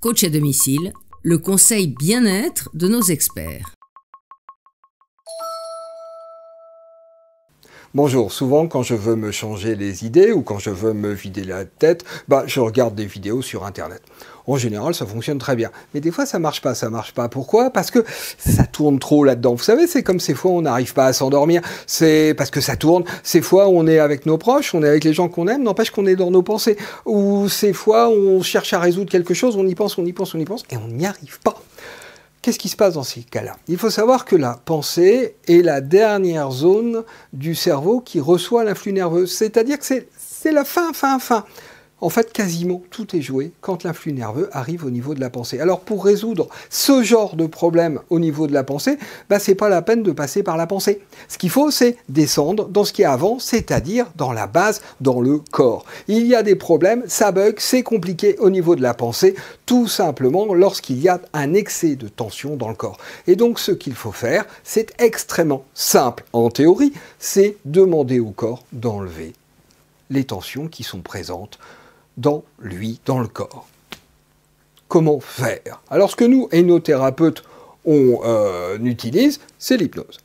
coach à domicile, le conseil bien-être de nos experts. Bonjour, souvent quand je veux me changer les idées ou quand je veux me vider la tête, je regarde des vidéos sur internet. En général, ça fonctionne très bien. Mais des fois, ça marche pas. Ça marche pas. Pourquoi? Parce que ça tourne trop là-dedans. Vous savez, c'est comme ces fois où on n'arrive pas à s'endormir. C'est parce que ça tourne. Ces fois où on est avec nos proches, on est avec les gens qu'on aime, n'empêche qu'on est dans nos pensées. Ou ces fois où on cherche à résoudre quelque chose, on y pense, et on n'y arrive pas. Qu'est-ce qui se passe dans ces cas-là? Il faut savoir que la pensée est la dernière zone du cerveau qui reçoit l'influx nerveux. C'est-à-dire que c'est la fin. En fait, quasiment tout est joué quand l'influx nerveux arrive au niveau de la pensée. Alors, pour résoudre ce genre de problème au niveau de la pensée, c'est pas la peine de passer par la pensée. Ce qu'il faut, c'est descendre dans ce qui est avant, c'est-à-dire dans la base, dans le corps. Il y a des problèmes, ça bug, c'est compliqué au niveau de la pensée, tout simplement lorsqu'il y a un excès de tension dans le corps. Et donc, ce qu'il faut faire, c'est extrêmement simple en théorie, c'est demander au corps d'enlever les tensions qui sont présentes dans le corps. Comment faire? Alors, ce que nous, hypnothérapeutes, on utilise, c'est l'hypnose.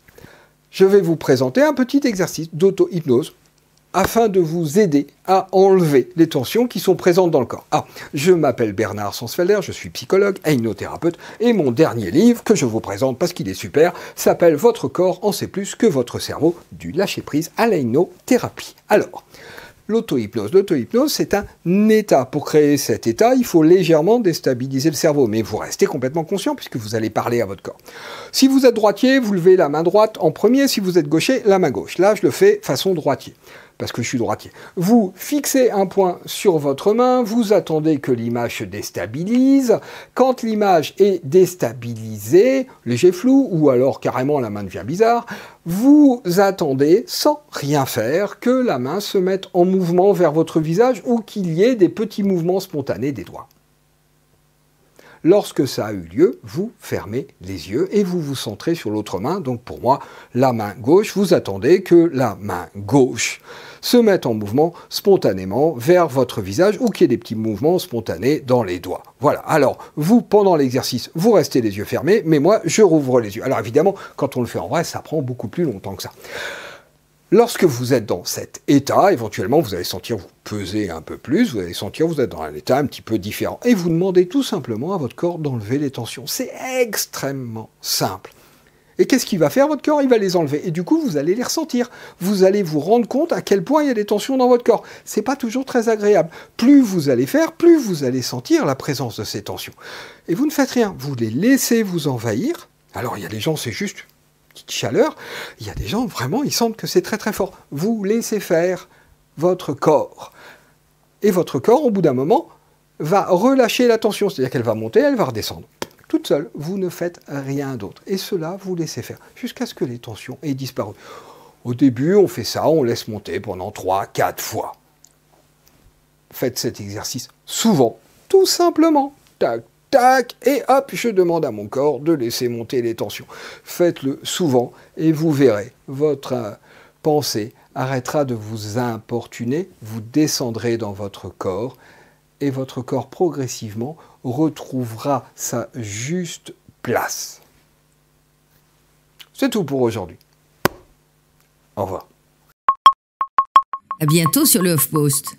Je vais vous présenter un petit exercice d'auto-hypnose afin de vous aider à enlever les tensions qui sont présentes dans le corps. Je m'appelle Bernard Sansfelder, je suis psychologue, hypnothérapeute, et mon dernier livre, que je vous présente parce qu'il est super, s'appelle « Votre corps en sait plus que votre cerveau, du lâcher-prise à la hypnothérapie ». Alors, l'auto-hypnose, c'est un état. Pour créer cet état, il faut légèrement déstabiliser le cerveau, mais vous restez complètement conscient puisque vous allez parler à votre corps. Si vous êtes droitier, vous levez la main droite en premier. Si vous êtes gaucher, la main gauche. Là, je le fais façon droitier, parce que je suis droitier. Vous fixez un point sur votre main, vous attendez que l'image se déstabilise. Quand l'image est déstabilisée, léger flou, ou alors carrément la main devient bizarre, vous attendez, sans rien faire, que la main se mette en mouvement vers votre visage ou qu'il y ait des petits mouvements spontanés des doigts. Lorsque ça a eu lieu, vous fermez les yeux et vous vous centrez sur l'autre main. Donc pour moi, la main gauche, vous attendez que la main gauche se mette en mouvement spontanément vers votre visage ou qu'il y ait des petits mouvements spontanés dans les doigts. Voilà. Alors, vous, pendant l'exercice, vous restez les yeux fermés, mais moi, je rouvre les yeux. Alors évidemment, quand on le fait en vrai, ça prend beaucoup plus longtemps que ça. Lorsque vous êtes dans cet état, éventuellement, vous allez sentir vous peser un peu plus, vous allez sentir vous êtes dans un état un petit peu différent. Et vous demandez tout simplement à votre corps d'enlever les tensions. C'est extrêmement simple. Et qu'est-ce qu'il va faire, votre corps? Il va les enlever. Et du coup, vous allez les ressentir. Vous allez vous rendre compte à quel point il y a des tensions dans votre corps. C'est pas toujours très agréable. Plus vous allez faire, plus vous allez sentir la présence de ces tensions. Et vous ne faites rien. Vous les laissez vous envahir. Alors, il y a des gens, c'est juste petite chaleur. Il y a des gens, vraiment, ils sentent que c'est très très fort. Vous laissez faire votre corps. Et votre corps, au bout d'un moment, va relâcher la tension. C'est-à-dire qu'elle va monter, elle va redescendre. Toute seule, vous ne faites rien d'autre. Et cela, vous laissez faire, jusqu'à ce que les tensions aient disparu. Au début, on fait ça, on laisse monter pendant 3-4 fois. Faites cet exercice souvent, tout simplement. Tac, tac, et hop, je demande à mon corps de laisser monter les tensions. Faites-le souvent et vous verrez, votre pensée arrêtera de vous importuner, vous descendrez dans votre corps et votre corps progressivement retrouvera sa juste place. C'est tout pour aujourd'hui. Au revoir. À bientôt sur le HuffPost.